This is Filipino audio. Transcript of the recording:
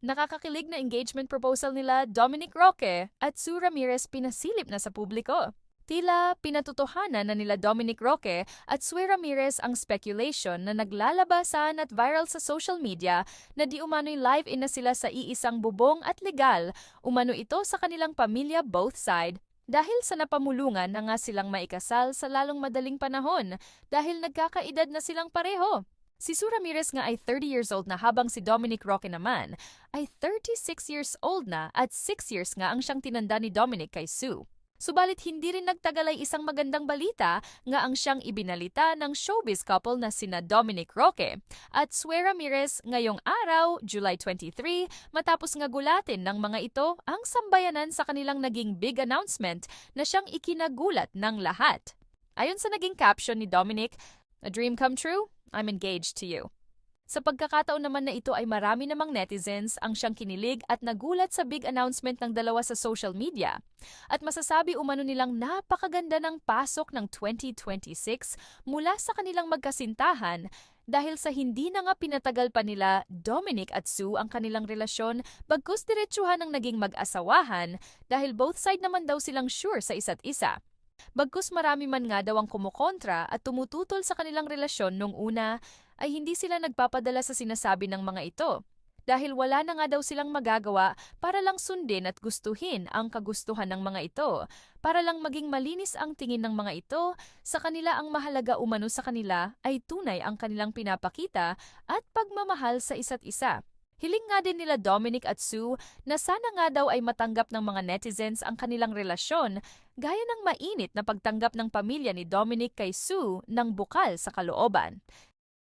Nakakakilig na engagement proposal nila Dominic Roque at Sue Ramirez pinasilip na sa publiko. Tila pinatutuhanan na nila Dominic Roque at Sue Ramirez ang speculation na naglalabasan at viral sa social media na di umano'y live-in na sila sa iisang bubong at legal, umano ito sa kanilang pamilya both side. Dahil sa napamulungan na nga silang maikasal sa lalong madaling panahon dahil nagkakaedad na silang pareho. Si Sue Ramirez nga ay 30 years old na habang si Dominic Roque naman ay 36 years old na at 6 years nga ang siyang tinanda ni Dominic kay Sue. Subalit hindi rin nagtagal ay isang magandang balita nga ang siyang ibinalita ng showbiz couple na sina Dominic Roque at Sue Ramirez ngayong araw, July 23, matapos nga gulatin ng mga ito ang sambayanan sa kanilang naging big announcement na siyang ikinagulat ng lahat. Ayon sa naging caption ni Dominic, "A dream come true? I'm engaged to you." Sa pagkakataon naman na ito ay marami namang netizens ang siyang kinilig at nagulat sa big announcement ng dalawa sa social media. At masasabi umano nilang napakaganda ng pasok ng 2026 mula sa kanilang magkasintahan dahil sa hindi na nga pinatagal pa nila Dominic at Sue ang kanilang relasyon bagkus diretsuhan ang naging mag-asawahan dahil both side naman daw silang sure sa isa't isa. Bagkus marami man nga daw ang kumukontra at tumututol sa kanilang relasyon nung una, ay hindi sila nagpapadala sa sinasabi ng mga ito. Dahil wala na nga daw silang magagawa para lang sundin at gustuhin ang kagustuhan ng mga ito. Para lang maging malinis ang tingin ng mga ito, sa kanila ang mahalaga umano sa kanila ay tunay ang kanilang pinapakita at pagmamahal sa isa't isa. Hiling nga din nila Dominic at Sue na sana nga daw ay matanggap ng mga netizens ang kanilang relasyon gaya ng mainit na pagtanggap ng pamilya ni Dominic kay Sue ng bukal sa kalooban.